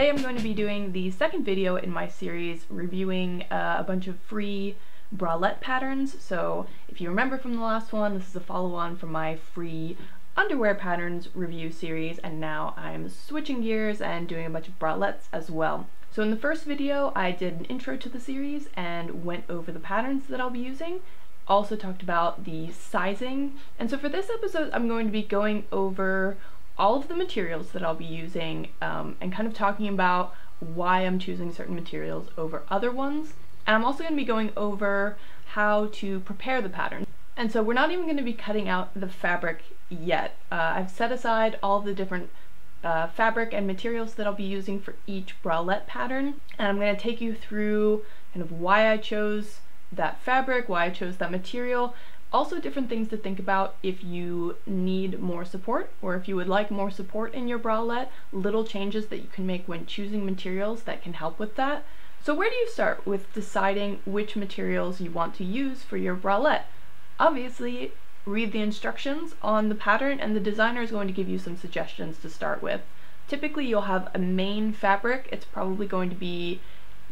Today I'm going to be doing the second video in my series reviewing a bunch of free bralette patterns. So if you remember from the last one, this is a follow-on from my free underwear patterns review series, and now I'm switching gears and doing a bunch of bralettes as well. So in the first video I did an intro to the series and went over the patterns that I'll be using, also talked about the sizing, and so for this episode I'm going to be going over all of the materials that I'll be using and kind of talking about why I'm choosing certain materials over other ones. And I'm also going to be going over how to prepare the pattern. And so we're not even going to be cutting out the fabric yet. I've set aside all the different fabric and materials that I'll be using for each bralette pattern, and I'm going to take you through kind of why I chose that fabric, why I chose that material, also different things to think about if you need more support or if you would like more support in your bralette, little changes that you can make when choosing materials that can help with that. So where do you start with deciding which materials you want to use for your bralette? Obviously, read the instructions on the pattern and the designer is going to give you some suggestions to start with. Typically you'll have a main fabric. It's probably going to be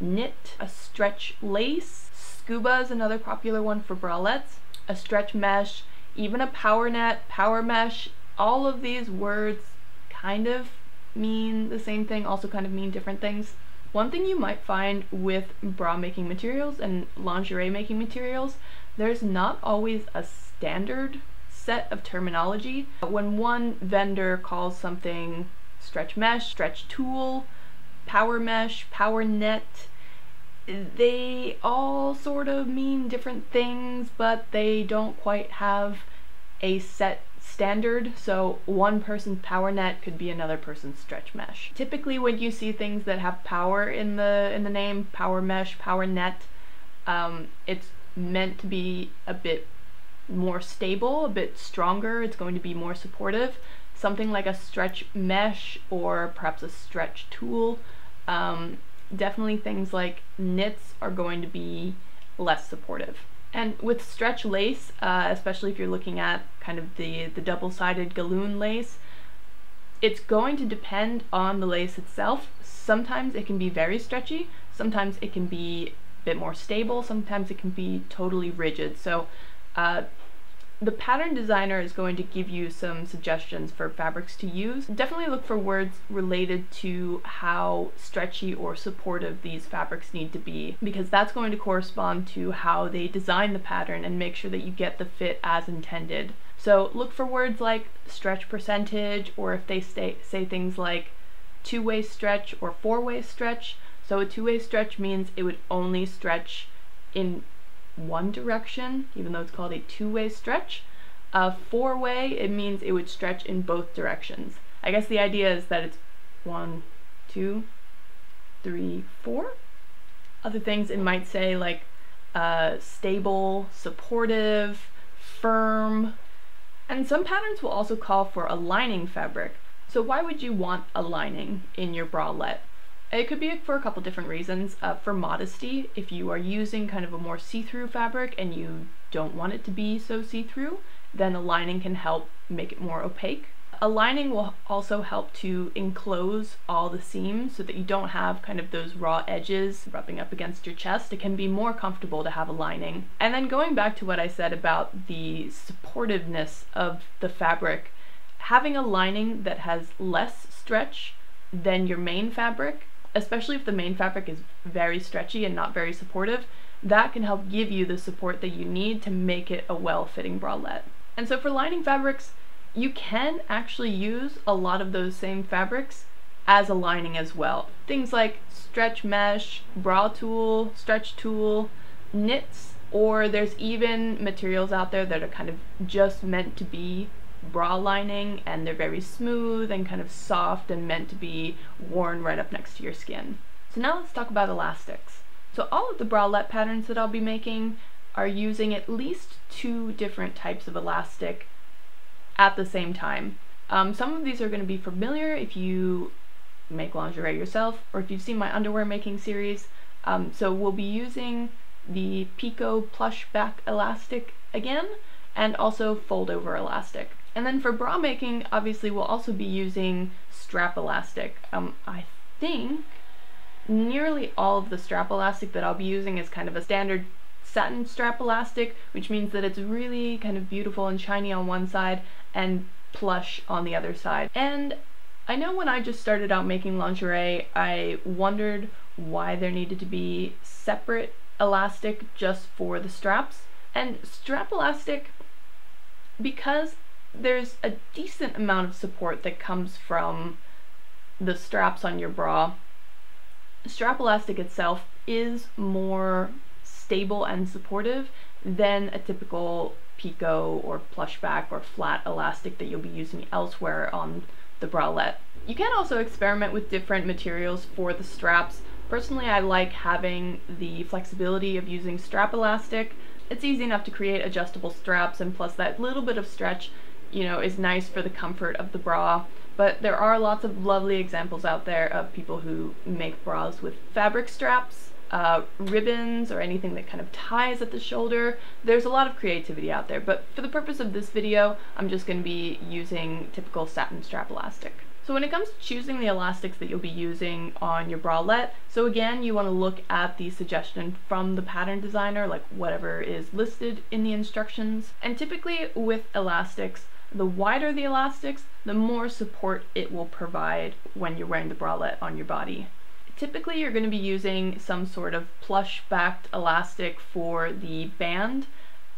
knit, a stretch lace, scuba is another popular one for bralettes, a stretch mesh, even a power net, power mesh. All of these words kind of mean the same thing, also kind of mean different things. One thing you might find with bra making materials and lingerie making materials, there's not always a standard set of terminology. When one vendor calls something stretch mesh, stretch tulle, power mesh, power net, they all sort of mean different things, but they don't quite have a set standard. So one person's power net could be another person's stretch mesh. Typically when you see things that have power in the name, power mesh, power net, it's meant to be a bit more stable, a bit stronger. It's going to be more supportive. Something like a stretch mesh or perhaps a stretch tulle, definitely things like knits are going to be less supportive. And with stretch lace, especially if you're looking at kind of the double-sided galloon lace, it's going to depend on the lace itself. Sometimes it can be very stretchy, sometimes it can be a bit more stable, sometimes it can be totally rigid. So the pattern designer is going to give you some suggestions for fabrics to use. Definitely look for words related to how stretchy or supportive these fabrics need to be, because that's going to correspond to how they design the pattern and make sure that you get the fit as intended. So look for words like stretch percentage, or if they say things like two-way stretch or four-way stretch. So a two-way stretch means it would only stretch in one direction, even though it's called a two-way stretch. A four-way, it means it would stretch in both directions. I guess the idea is that it's 1, 2, 3, 4. Other things it might say like stable, supportive, firm. And some patterns will also call for a lining fabric. So why would you want a lining in your bralette? It could be for a couple different reasons. For modesty, if you are using kind of a more see-through fabric and you don't want it to be so see-through, then a lining can help make it more opaque. A lining will also help to enclose all the seams so that you don't have kind of those raw edges rubbing up against your chest. It can be more comfortable to have a lining. And then going back to what I said about the supportiveness of the fabric, having a lining that has less stretch than your main fabric, especially if the main fabric is very stretchy and not very supportive, that can help give you the support that you need to make it a well-fitting bralette. And so for lining fabrics, you can actually use a lot of those same fabrics as a lining as well. Things like stretch mesh, bra tulle, stretch tulle, knits, or there's even materials out there that are kind of just meant to be bra lining, and they're very smooth and kind of soft and meant to be worn right up next to your skin. So now let's talk about elastics. So all of the bralette patterns that I'll be making are using at least 2 different types of elastic at the same time. Some of these are going to be familiar if you make lingerie yourself or if you've seen my underwear making series. So we'll be using the Pico plush back elastic again, and also fold over elastic. And then for bra making, obviously we'll also be using strap elastic. I think nearly all of the strap elastic that I'll be using is kind of a standard satin strap elastic, which means that it's really kind of beautiful and shiny on one side and plush on the other side. And I know when I just started out making lingerie, I wondered why there needed to be separate elastic just for the straps. And strap elastic, because there's a decent amount of support that comes from the straps on your bra, strap elastic itself is more stable and supportive than a typical picot or plush back or flat elastic that you'll be using elsewhere on the bralette. You can also experiment with different materials for the straps. Personally, I like having the flexibility of using strap elastic. It's easy enough to create adjustable straps, and plus that little bit of stretch, you know, is nice for the comfort of the bra. But there are lots of lovely examples out there of people who make bras with fabric straps, ribbons, or anything that kind of ties at the shoulder. There's a lot of creativity out there, but for the purpose of this video, I'm just going to be using typical satin strap elastic. So when it comes to choosing the elastics that you'll be using on your bralette, so again, you want to look at the suggestion from the pattern designer, like whatever is listed in the instructions. And typically with elastics, the wider the elastics, the more support it will provide when you're wearing the bralette on your body. Typically you're going to be using some sort of plush backed elastic for the band,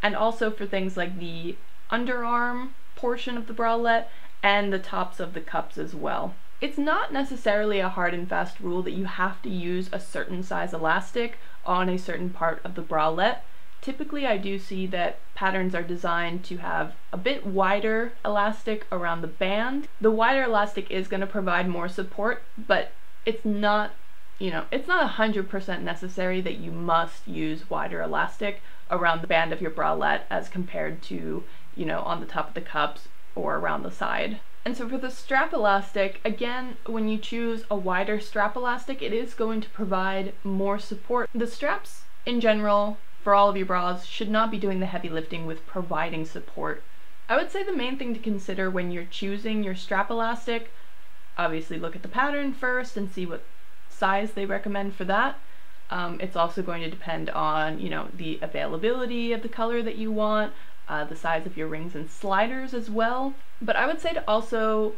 and also for things like the underarm portion of the bralette and the tops of the cups as well. It's not necessarily a hard and fast rule that you have to use a certain size elastic on a certain part of the bralette. Typically I do see that patterns are designed to have a bit wider elastic around the band. The wider elastic is going to provide more support, but it's not, you know, it's not 100% necessary that you must use wider elastic around the band of your bralette as compared to, you know, on the top of the cups or around the side. And so for the strap elastic, again, when you choose a wider strap elastic, it is going to provide more support. The straps in general for all of your bras should not be doing the heavy lifting with providing support. I would say the main thing to consider when you're choosing your strap elastic, obviously look at the pattern first and see what size they recommend for that. It's also going to depend on, you know, the availability of the color that you want, the size of your rings and sliders as well. But I would say to also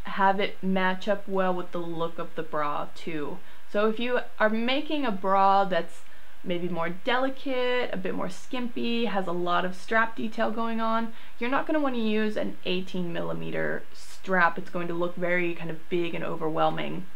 have it match up well with the look of the bra too. So if you are making a bra that's maybe more delicate, a bit more skimpy, has a lot of strap detail going on, you're not going to want to use an 18mm strap. It's going to look very kind of big and overwhelming.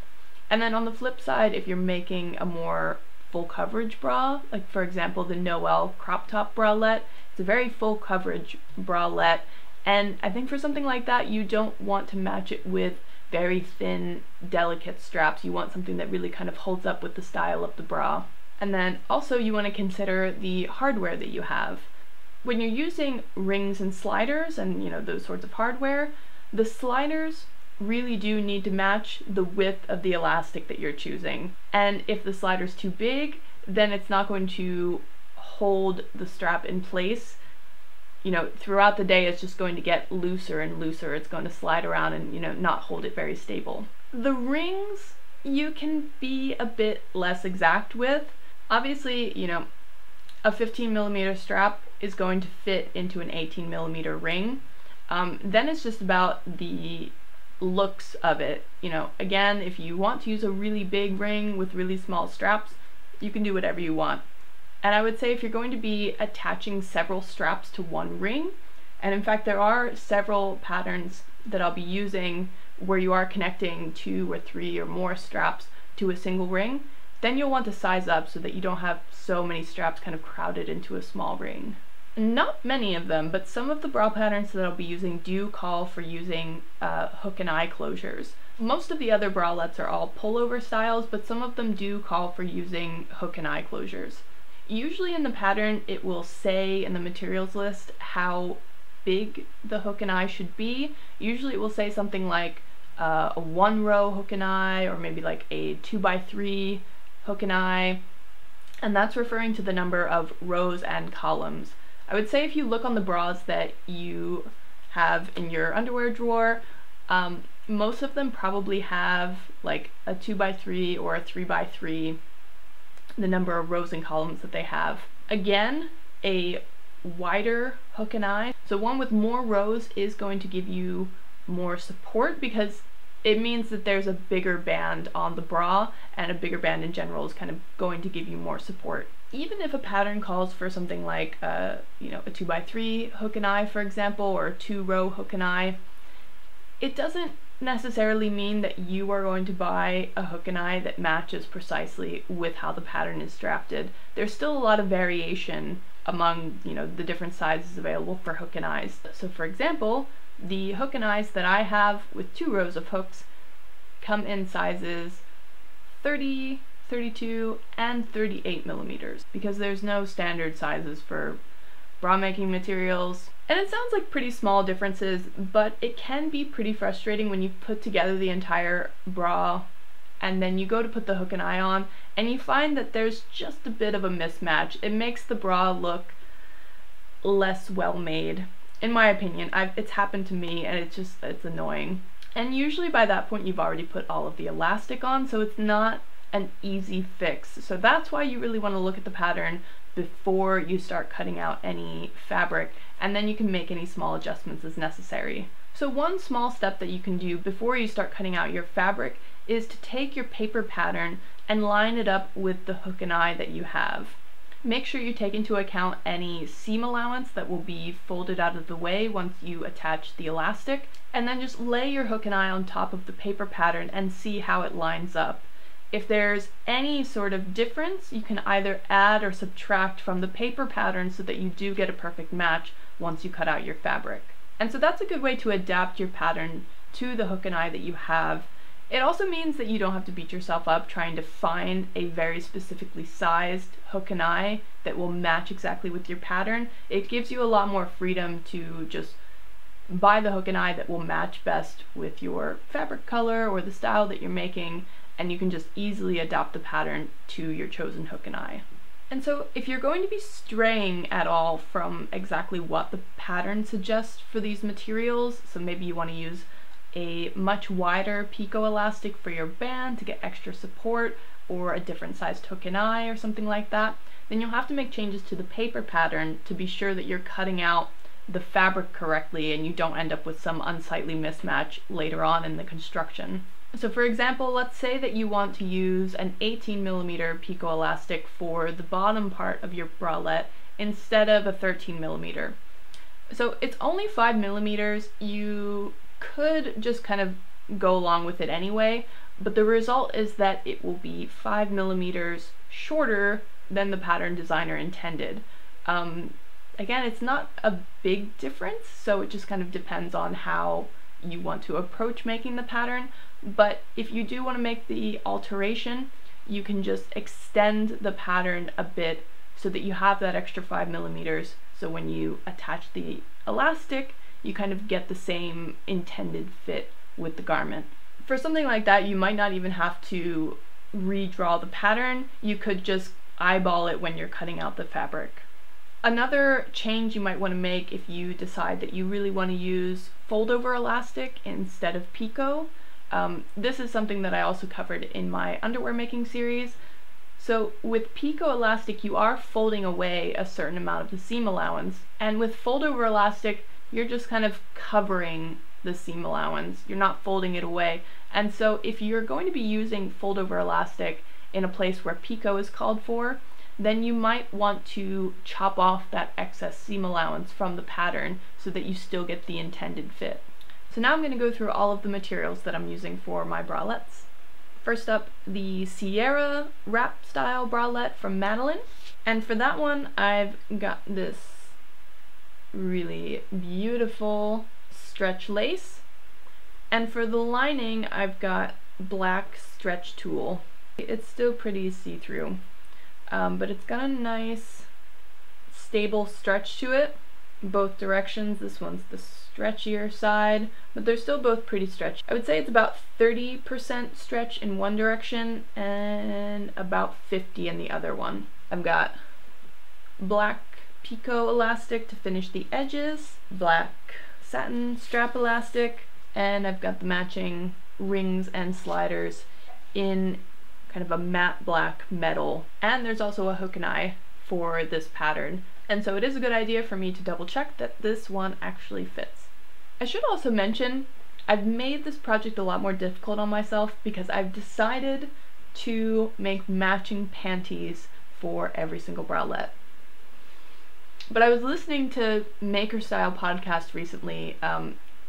And then on the flip side, if you're making a more full coverage bra, like for example the Noel crop top bralette, it's a very full coverage bralette, and I think for something like that you don't want to match it with very thin, delicate straps. You want something that really kind of holds up with the style of the bra. And then also you want to consider the hardware that you have. When you're using rings and sliders and, you know, those sorts of hardware, the sliders really do need to match the width of the elastic that you're choosing. And if the slider's too big, then it's not going to hold the strap in place. You know, throughout the day it's just going to get looser and looser. It's going to slide around and, you know, not hold it very stable. The rings you can be a bit less exact with. Obviously, you know, a 15mm strap is going to fit into an 18mm ring. Then it's just about the looks of it. You know, again, if you want to use a really big ring with really small straps, you can do whatever you want. And I would say if you're going to be attaching several straps to one ring, and in fact there are several patterns that I'll be using where you are connecting 2 or 3 or more straps to a single ring, then you'll want to size up so that you don't have so many straps kind of crowded into a small ring. Not many of them, but some of the bra patterns that I'll be using do call for using hook and eye closures. Most of the other bralettes are all pullover styles, but some of them do call for using hook and eye closures. Usually in the pattern it will say in the materials list how big the hook and eye should be. Usually it will say something like a 1-row hook and eye, or maybe like a 2x3 hook and eye, and that's referring to the number of rows and columns. I would say if you look on the bras that you have in your underwear drawer, most of them probably have like a 2x3 or a 3x3, the number of rows and columns that they have. Again, a wider hook and eye, so one with more rows is going to give you more support because it means that there's a bigger band on the bra, and a bigger band in general is kind of going to give you more support. Even if a pattern calls for something like a 2x3 hook and eye, for example, or a 2-row hook and eye, it doesn't necessarily mean that you are going to buy a hook and eye that matches precisely with how the pattern is drafted. There's still a lot of variation among the different sizes available for hook and eyes. So for example, the hook and eyes that I have with 2 rows of hooks come in sizes 30, 32, and 38 millimeters, because there's no standard sizes for bra making materials. And it sounds like pretty small differences, but it can be pretty frustrating when you put together the entire bra and then you go to put the hook and eye on and you find that there's just a bit of a mismatch. It makes the bra look less well made, in my opinion. It's happened to me, and it's annoying. And usually by that point you've already put all of the elastic on, so it's not an easy fix. So that's why you really want to look at the pattern before you start cutting out any fabric, and then you can make any small adjustments as necessary. So one small step that you can do before you start cutting out your fabric is to take your paper pattern and line it up with the hook and eye that you have. Make sure you take into account any seam allowance that will be folded out of the way once you attach the elastic, and then just lay your hook and eye on top of the paper pattern and see how it lines up. If there's any sort of difference, you can either add or subtract from the paper pattern so that you do get a perfect match once you cut out your fabric. And so that's a good way to adapt your pattern to the hook and eye that you have. It also means that you don't have to beat yourself up trying to find a very specifically sized hook and eye that will match exactly with your pattern. It gives you a lot more freedom to just buy the hook and eye that will match best with your fabric color or the style that you're making, and you can just easily adapt the pattern to your chosen hook and eye. And so if you're going to be straying at all from exactly what the pattern suggests for these materials, so maybe you want to use a much wider picot elastic for your band to get extra support, or a different sized hook and eye or something like that, then you'll have to make changes to the paper pattern to be sure that you're cutting out the fabric correctly and you don't end up with some unsightly mismatch later on in the construction. So for example, let's say that you want to use an 18mm picot elastic for the bottom part of your bralette instead of a 13mm. So it's only 5mm. You could just kind of go along with it anyway, but the result is that it will be 5mm shorter than the pattern designer intended. Again, it's not a big difference, so it just kind of depends on how you want to approach making the pattern. But if you do want to make the alteration, you can just extend the pattern a bit so that you have that extra 5mm, so when you attach the elastic you kind of get the same intended fit with the garment. For something like that, you might not even have to redraw the pattern. You could just eyeball it when you're cutting out the fabric. Another change you might want to make if you decide that you really want to use fold over elastic instead of picot. This is something that I also covered in my underwear making series. So with picot elastic, you are folding away a certain amount of the seam allowance, and with fold over elastic, you're just kind of covering the seam allowance. You're not folding it away. And so if you're going to be using fold over elastic in a place where picot is called for, then you might want to chop off that excess seam allowance from the pattern so that you still get the intended fit. So now I'm going to go through all of the materials that I'm using for my bralettes. First up, the Sierra wrap style bralette from Madeline. And for that one, I've got this really beautiful stretch lace. And for the lining, I've got black stretch tulle. It's still pretty see-through, but it's got a nice stable stretch to it, both directions. This one's the stretchier side, but they're still both pretty stretchy. I would say it's about 30% stretch in one direction and about 50 in the other one. I've got black picot elastic to finish the edges, black satin strap elastic, and I've got the matching rings and sliders in kind of a matte black metal, and there's also a hook and eye for this pattern, and so it is a good idea for me to double check that this one actually fits. I should also mention I've made this project a lot more difficult on myself because I've decided to make matching panties for every single bralette. But I was listening to Maker Style podcast recently,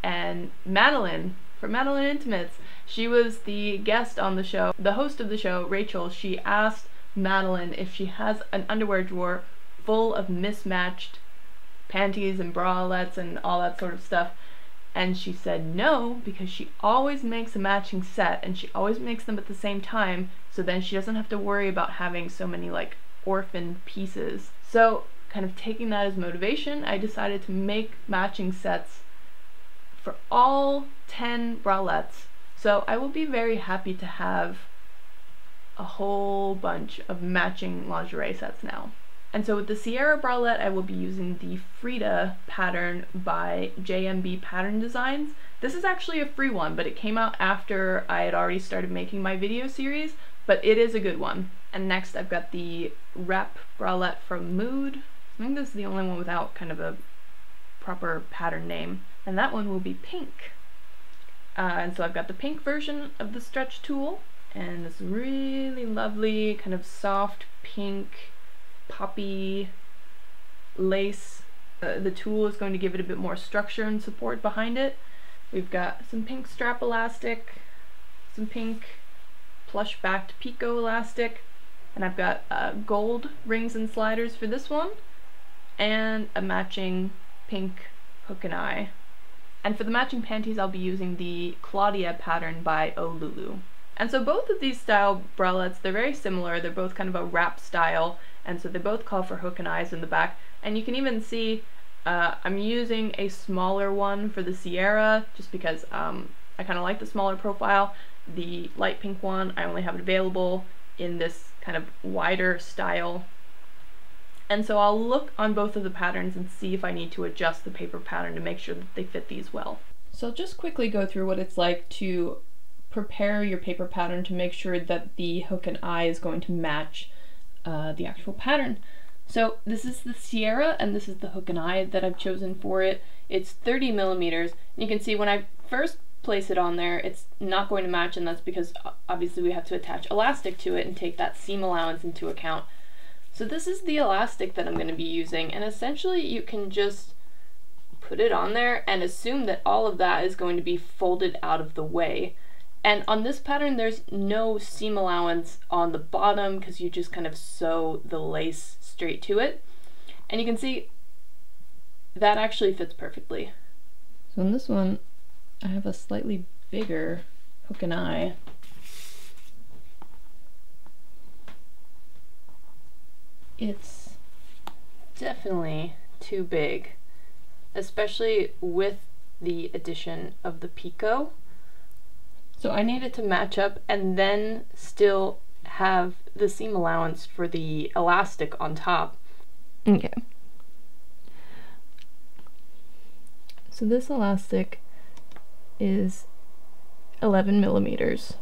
and Madeline from Madeline Intimates, she was the guest on the show. The host of the show, Rachel, she asked Madeline if she has an underwear drawer full of mismatched panties and bralettes and all that sort of stuff. And she said no, because she always makes a matching set and she always makes them at the same time, so then she doesn't have to worry about having so many like orphan pieces. So kind of taking that as motivation, I decided to make matching sets for all 10 bralettes. So I will be very happy to have a whole bunch of matching lingerie sets now. And so with the Sierra bralette, I will be using the Frida pattern by JMB Pattern Designs. This is actually a free one, but it came out after I had already started making my video series, but it is a good one. And next I've got the Wrap bralette from Mood. I think this is the only one without kind of a proper pattern name, and that one will be pink. And so I've got the pink version of the stretch tool, and this really lovely kind of soft pink poppy lace. The tool is going to give it a bit more structure and support behind it. We've got some pink strap elastic, some pink plush backed picot elastic, and I've got gold rings and sliders for this one, and a matching pink hook and eye. And for the matching panties, I'll be using the Claudia pattern by Lalu. And so both of these style bralettes, they're very similar. They're both kind of a wrap style, and so they both call for hook and eyes in the back. And you can even see I'm using a smaller one for the Sierra, just because I kind of like the smaller profile. The light pink one, I only have it available in this kind of wider style. And so I'll look on both of the patterns and see if I need to adjust the paper pattern to make sure that they fit these well. So I'll just quickly go through what it's like to prepare your paper pattern to make sure that the hook and eye is going to match the actual pattern. So this is the Sierra, and this is the hook and eye that I've chosen for it. It's 30 millimeters. And you can see when I first place it on there, it's not going to match, and that's because obviously we have to attach elastic to it and take that seam allowance into account. So this is the elastic that I'm going to be using, and essentially you can just put it on there and assume that all of that is going to be folded out of the way. And on this pattern, there's no seam allowance on the bottom because you just kind of sew the lace straight to it. And you can see that actually fits perfectly. So in this one, I have a slightly bigger hook and eye. It's definitely too big, especially with the addition of the picot. So I need it to match up and then still have the seam allowance for the elastic on top. Okay. So this elastic is 11 millimeters.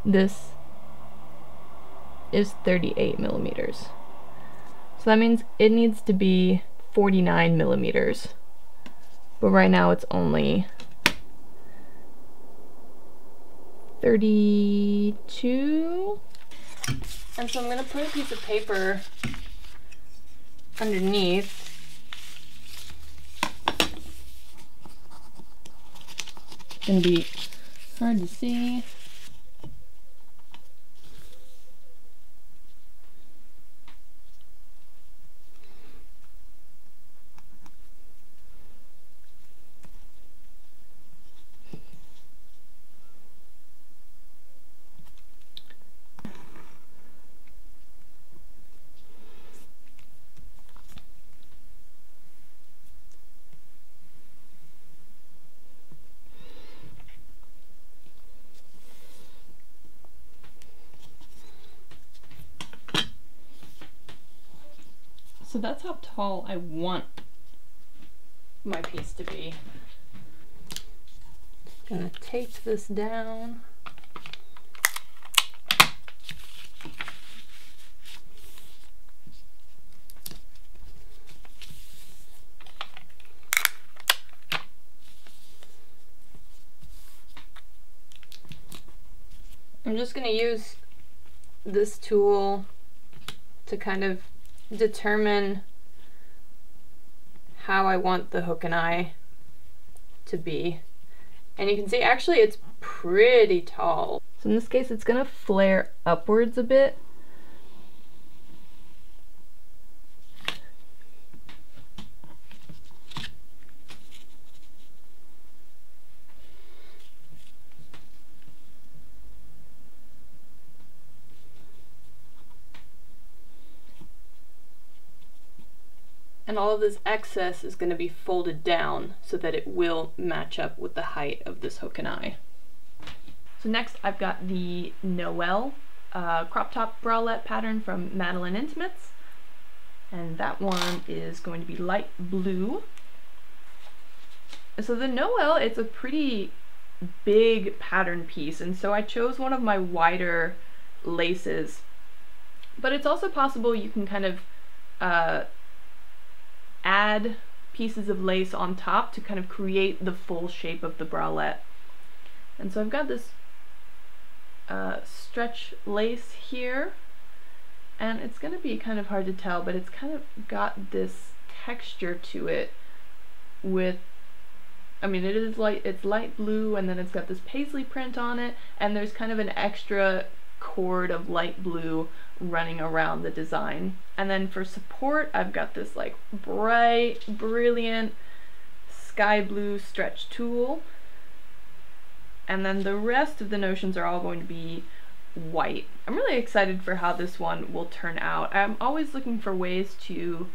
This is 38 millimeters. So that means it needs to be 49 millimeters. But right now it's only 32. And so I'm going to put a piece of paper underneath. It's going to be hard to see. So that's how tall I want my piece to be. Gonna tape this down. I'm just going to use this tool to kind of determine how I want the hook and eye to be. And you can see actually it's pretty tall. So in this case it's going to flare upwards a bit. And all of this excess is going to be folded down so that it will match up with the height of this hook and eye. So next I've got the Noel crop top bralette pattern from Madeline Intimates. And that one is going to be light blue. So the Noel, it's a pretty big pattern piece, and so I chose one of my wider laces. But it's also possible you can kind of add pieces of lace on top to kind of create the full shape of the bralette. And so I've got this stretch lace here, and it's going to be kind of hard to tell, but it's kind of got this texture to it with, I mean, it's light blue, and then it's got this paisley print on it, and there's kind of an extra cord of light blue running around the design. And then for support, I've got this like bright, brilliant sky blue stretch tulle. And then the rest of the notions are all going to be white. I'm really excited for how this one will turn out. I'm always looking for ways to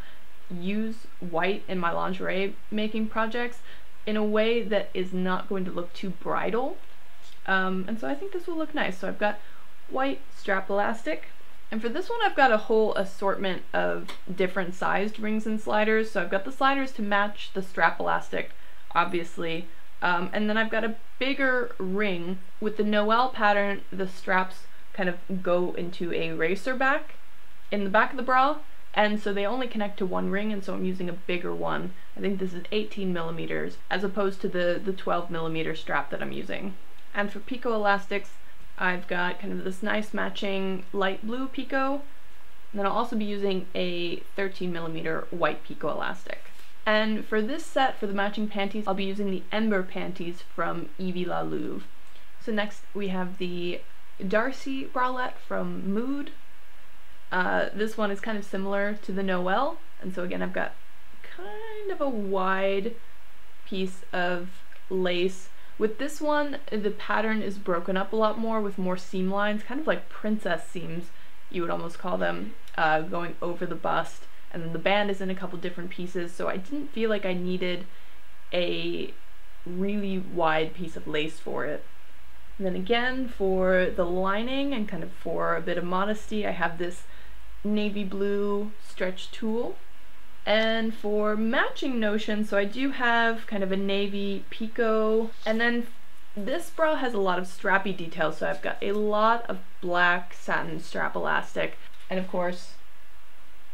use white in my lingerie making projects in a way that is not going to look too bridal. And so I think this will look nice. So I've got white strap elastic. And for this one I've got a whole assortment of different sized rings and sliders. So I've got the sliders to match the strap elastic, obviously. And then I've got a bigger ring. With the Noel pattern, the straps kind of go into a racer back in the back of the bra, and so they only connect to one ring, and so I'm using a bigger one. I think this is 18 millimeters as opposed to the 12 millimeter strap that I'm using. And for picot elastics, I've got kind of this nice matching light blue picot, and then I'll also be using a 13 millimeter white picot elastic. And for this set, for the matching panties, I'll be using the Ember panties from Evie, Lalu. So next we have the Darcy Bralette from Mood. This one is kind of similar to the Noel, and so again I've got kind of a wide piece of lace. With this one, the pattern is broken up a lot more with more seam lines, kind of like princess seams, you would almost call them, going over the bust. And then the band is in a couple different pieces, so I didn't feel like I needed a really wide piece of lace for it. And then again, for the lining and kind of for a bit of modesty, I have this navy blue stretch tulle. And for matching notions, so I do have kind of a navy picot, and then this bra has a lot of strappy details, so I've got a lot of black satin strap elastic, and of course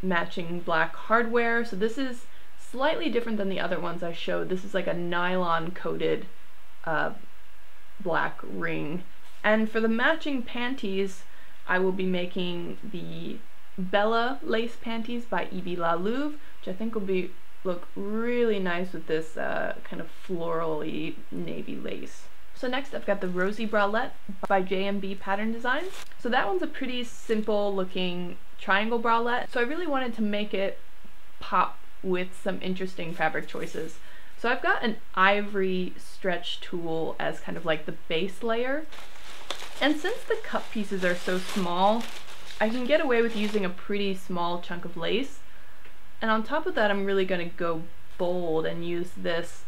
matching black hardware. So this is slightly different than the other ones I showed. This is like a nylon coated black ring. And for the matching panties, I will be making the Bella lace panties by Evie Lalu, which I think will look really nice with this kind of floral-y navy lace. So next I've got the Rosy Bralette by JMB Pattern Designs. So that one's a pretty simple looking triangle bralette. So I really wanted to make it pop with some interesting fabric choices. So I've got an ivory stretch tulle as kind of like the base layer. And since the cup pieces are so small, I can get away with using a pretty small chunk of lace. And on top of that, I'm really going to go bold and use this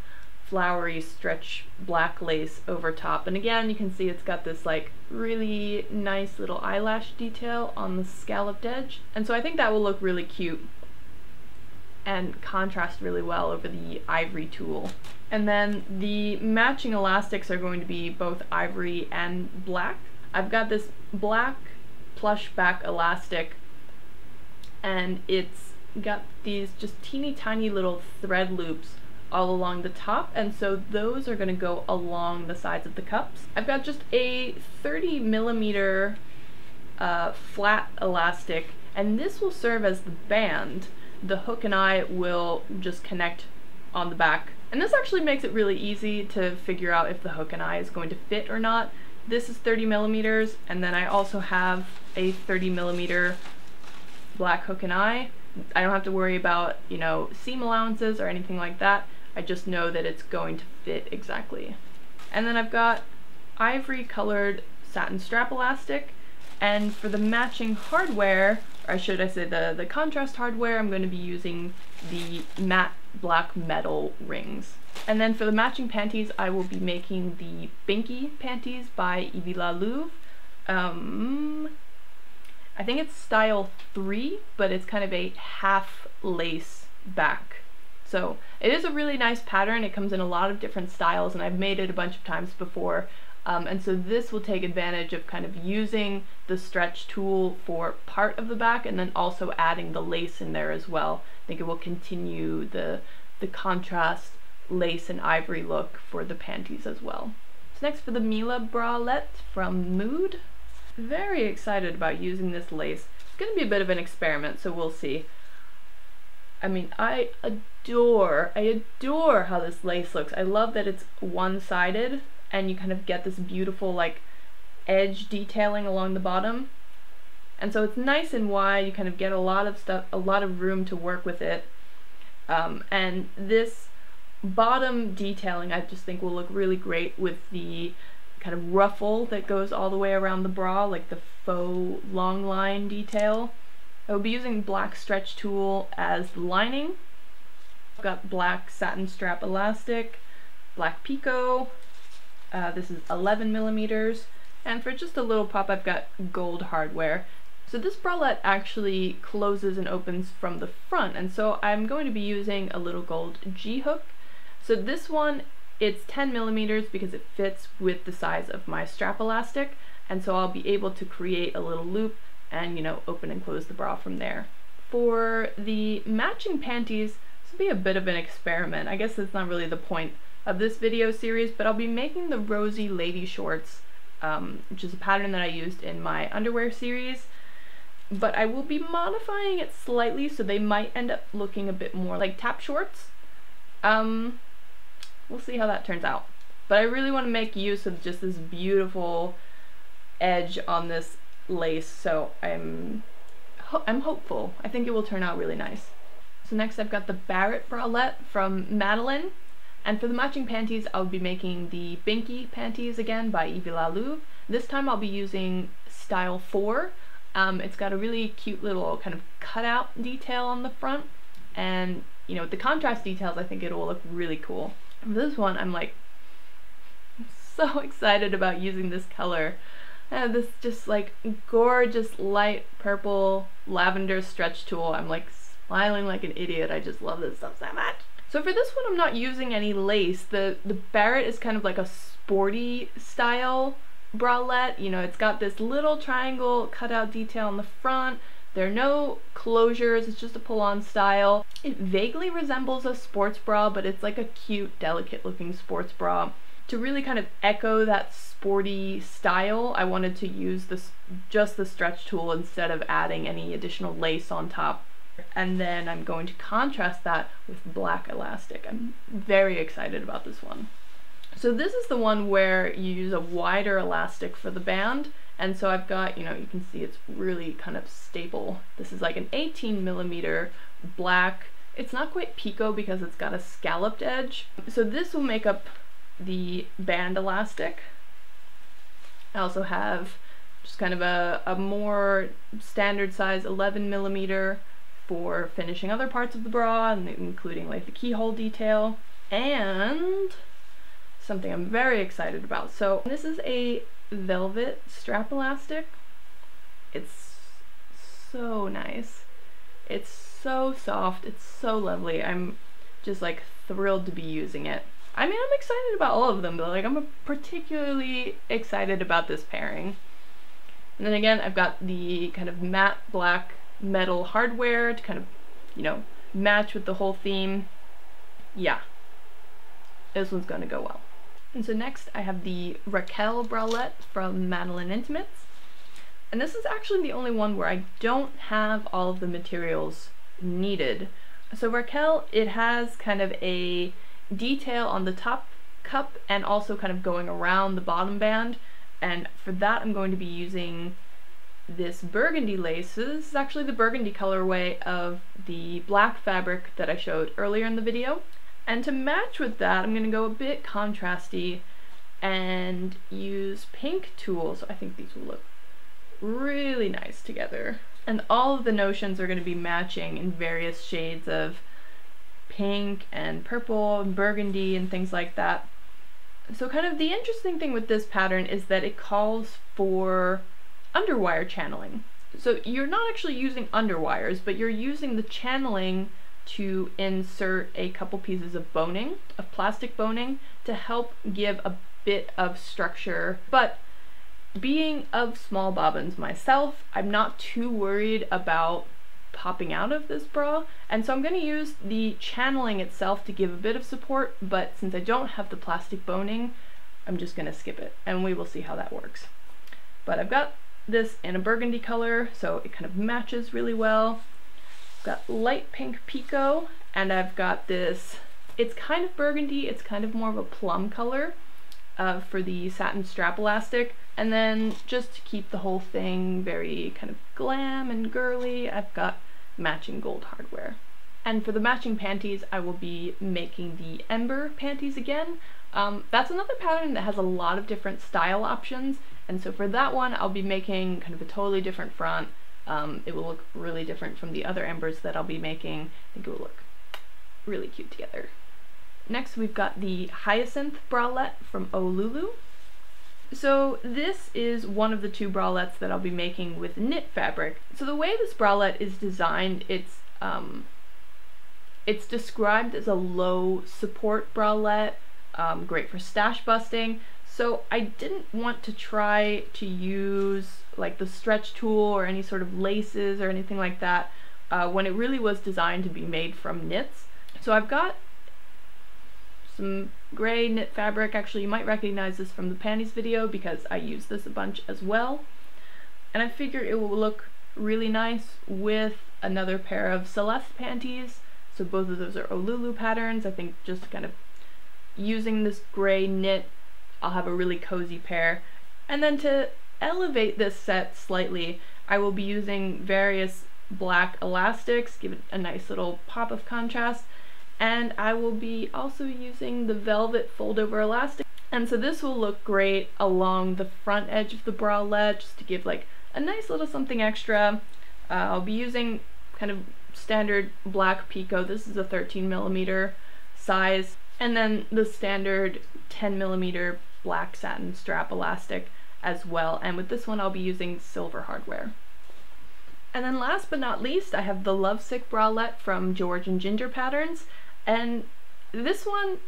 flowery stretch black lace over top. And again, you can see it's got this like really nice little eyelash detail on the scalloped edge. And so I think that will look really cute. and contrast really well over the ivory tulle. And then the matching elastics are going to be both ivory and black. I've got this black plush back elastic, and it's got these just teeny tiny little thread loops all along the top, and so those are going to go along the sides of the cups. I've got just a 30 millimeter flat elastic, and this will serve as the band. The hook and eye will just connect on the back, and this actually makes it really easy to figure out if the hook and eye is going to fit or not. This is 30 millimeters, and then I also have a 30 millimeter black hook and eye. I don't have to worry about, you know, seam allowances or anything like that. I just know that it's going to fit exactly. And then I've got ivory colored satin strap elastic, and for the matching hardware, or should I say the contrast hardware, I'm going to be using the matte black metal rings. And then for the matching panties, I will be making the Binky panties by Evie Lalu. I think it's style 3, but it's kind of a half lace back. So it is a really nice pattern. It comes in a lot of different styles, and I've made it a bunch of times before. And so this will take advantage of kind of using the stretch tool for part of the back and then also adding the lace in there as well. I think it will continue the contrast lace and ivory look for the panties as well. So next for the Mila Bralette from Mood. Very excited about using this lace. It's going to be a bit of an experiment, so we'll see. I mean, I adore how this lace looks. I love that it's one-sided, and you kind of get this beautiful like edge detailing along the bottom. And so it's nice and wide, you kind of get a lot of stuff, a lot of room to work with it. And this bottom detailing I just think will look really great with the kind of ruffle that goes all the way around the bra, like the faux long line detail. I will be using black stretch tool as the lining. I've got black satin strap elastic, black picot. This is 11 millimeters, and for just a little pop I've got gold hardware. So this bralette actually closes and opens from the front, and so I'm going to be using a little gold G-hook. So this one, it's 10 millimeters because it fits with the size of my strap elastic, and so I'll be able to create a little loop and, you know, open and close the bra from there. For the matching panties, this will be a bit of an experiment. I guess that's not really the point of this video series, but I'll be making the Rosie lady shorts, which is a pattern that I used in my underwear series, but I will be modifying it slightly, so they might end up looking a bit more like tap shorts. We'll see how that turns out, but I really want to make use of just this beautiful edge on this lace, so I'm hopeful. I think it will turn out really nice. So next I've got the Barrett Bralette from Madeline. And for the matching panties, I'll be making the Binky panties again by Evie Lalu. This time I'll be using style 4. It's got a really cute little kind of cutout detail on the front, and you know, with the contrast details, I think it will look really cool. And for this one, I'm so excited about using this color. I have this just like gorgeous light purple lavender stretch tool. I'm like smiling like an idiot. I just love this stuff so much. So for this one, I'm not using any lace. The Barrett is kind of like a sporty style bralette. You know, it's got this little triangle cutout detail on the front. There are no closures, it's just a pull-on style. It vaguely resembles a sports bra, but it's like a cute, delicate looking sports bra. To really kind of echo that sporty style, I wanted to use just the stretch tool instead of adding any additional lace on top. And then I'm going to contrast that with black elastic. I'm very excited about this one. So this is the one where you use a wider elastic for the band, and so I've got, you know, you can see it's really kind of staple. This is like an 18 millimeter black. It's not quite picot because it's got a scalloped edge. So this will make up the band elastic. I also have just kind of a more standard size 11 millimeter for finishing other parts of the bra, including like the keyhole detail, and something I'm very excited about. So this is a velvet strap elastic. It's so nice. It's so soft, it's so lovely. I'm just like thrilled to be using it. I mean, I'm excited about all of them, but like I'm particularly excited about this pairing. And then again, I've got the kind of matte black metal hardware to kind of, you know, match with the whole theme. Yeah, this one's gonna go well. And so next I have the Raquel Bralette from Madeline Intimates. And this is actually the only one where I don't have all of the materials needed. So Raquel, it has kind of a detail on the top cup and also kind of going around the bottom band. And for that I'm going to be using this burgundy lace. So this is actually the burgundy colorway of the black fabric that I showed earlier in the video. And to match with that, I'm going to go a bit contrasty and use pink tulle. So I think these will look really nice together. And all of the notions are going to be matching in various shades of pink and purple and burgundy and things like that. So kind of the interesting thing with this pattern is that it calls for underwire channeling. So you're not actually using underwires, but you're using the channeling to insert a couple pieces of boning, of plastic boning, to help give a bit of structure. But being of small bobbins myself, I'm not too worried about popping out of this bra, and so I'm going to use the channeling itself to give a bit of support, but since I don't have the plastic boning, I'm just going to skip it, and we will see how that works. But I've got this in a burgundy color, so it kind of matches really well. I've got light pink picot, and I've got this, it's kind of burgundy, it's kind of more of a plum color for the satin strap elastic. And then just to keep the whole thing very kind of glam and girly, I've got matching gold hardware. And for the matching panties, I will be making the Ember panties again. That's another pattern that has a lot of different style options, and so for that one I'll be making kind of a totally different front. It will look really different from the other Embers that I'll be making. I think it will look really cute together. Next we've got the Hyacinth Bralette from Lalu. So this is one of the two bralettes that I'll be making with knit fabric. So the way this bralette is designed, it's described as a low support bralette, great for stash busting. So I didn't want to try to use like the stretch tool or any sort of laces or anything like that when it really was designed to be made from knits. So I've got some gray knit fabric. Actually, you might recognize this from the panties video because I use this a bunch as well. And I figure it will look really nice with another pair of Celeste panties. So both of those are Lalu patterns. I think just kind of using this gray knit, I'll have a really cozy pair. And then to elevate this set slightly, I will be using various black elastics, give it a nice little pop of contrast. And I will be also using the velvet fold over elastic. And so this will look great along the front edge of the bralette, just to give like a nice little something extra. I'll be using kind of standard black picot. This is a 13mm size. And then the standard 10mm black satin strap elastic as well. And with this one I'll be using silver hardware. And then last but not least, I have the Lovesick Bralette from George and Ginger Patterns. And this one,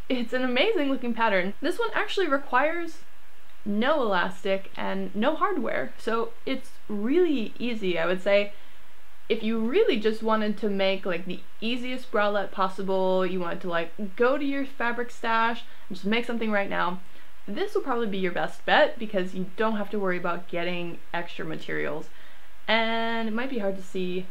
it's an amazing looking pattern. This one actually requires no elastic and no hardware, so it's really easy. I would say if you really just wanted to make like the easiest bralette possible, you wanted to like go to your fabric stash and just make something right now, this will probably be your best bet because you don't have to worry about getting extra materials. And it might be hard to see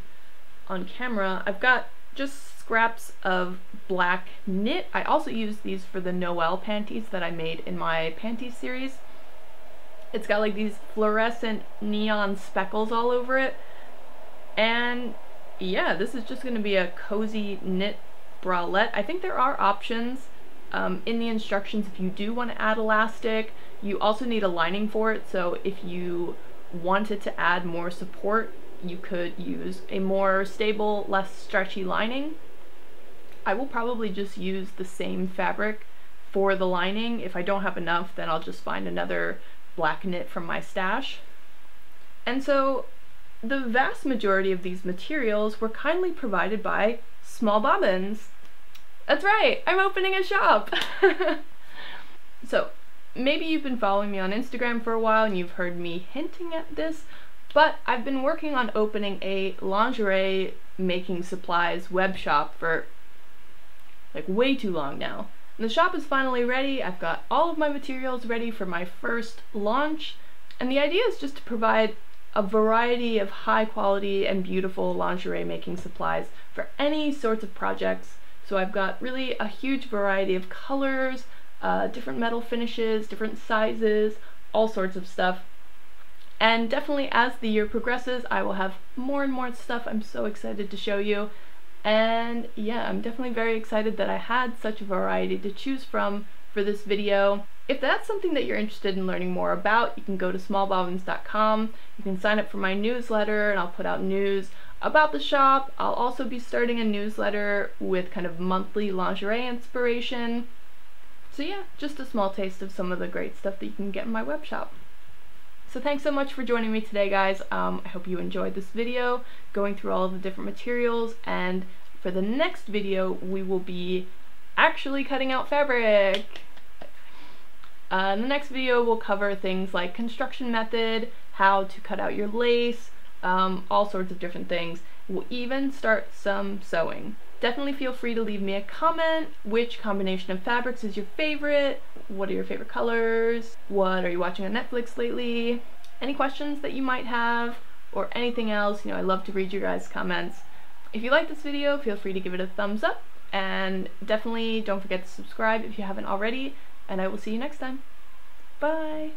on camera. I've got just scraps of black knit. I also use these for the Noel panties that I made in my Panties series. It's got like these fluorescent neon speckles all over it. And yeah, this is just going to be a cozy knit bralette. I think there are options in the instructions if you do want to add elastic. You also need a lining for it, so if you wanted to add more support, you could use a more stable, less stretchy lining. I will probably just use the same fabric for the lining. If I don't have enough, then I'll just find another black knit from my stash. And so the vast majority of these materials were kindly provided by Small Bobbins. That's right, I'm opening a shop! So, maybe you've been following me on Instagram for a while and you've heard me hinting at this, but I've been working on opening a lingerie making supplies web shop for like way too long now. And the shop is finally ready. I've got all of my materials ready for my first launch, and the idea is just to provide a variety of high quality and beautiful lingerie making supplies for any sorts of projects. So I've got really a huge variety of colors, different metal finishes, different sizes, all sorts of stuff. And definitely as the year progresses, I will have more and more stuff I'm so excited to show you. And yeah, I'm definitely very excited that I had such a variety to choose from for this video. If that's something that you're interested in learning more about, you can go to smallbobbins.com. You can sign up for my newsletter and I'll put out news about the shop. I'll also be starting a newsletter with kind of monthly lingerie inspiration. So yeah, just a small taste of some of the great stuff that you can get in my web shop. So thanks so much for joining me today, guys. I hope you enjoyed this video, going through all of the different materials, and for the next video, we will be actually cutting out fabric. The next video will cover things like construction method, how to cut out your lace, all sorts of different things. We'll even start some sewing. Definitely feel free to leave me a comment. Which combination of fabrics is your favorite? What are your favorite colors? What are you watching on Netflix lately? Any questions that you might have, or anything else. I love to read your guys' comments. If you like this video, feel free to give it a thumbs up, and definitely don't forget to subscribe if you haven't already, and I will see you next time. Bye!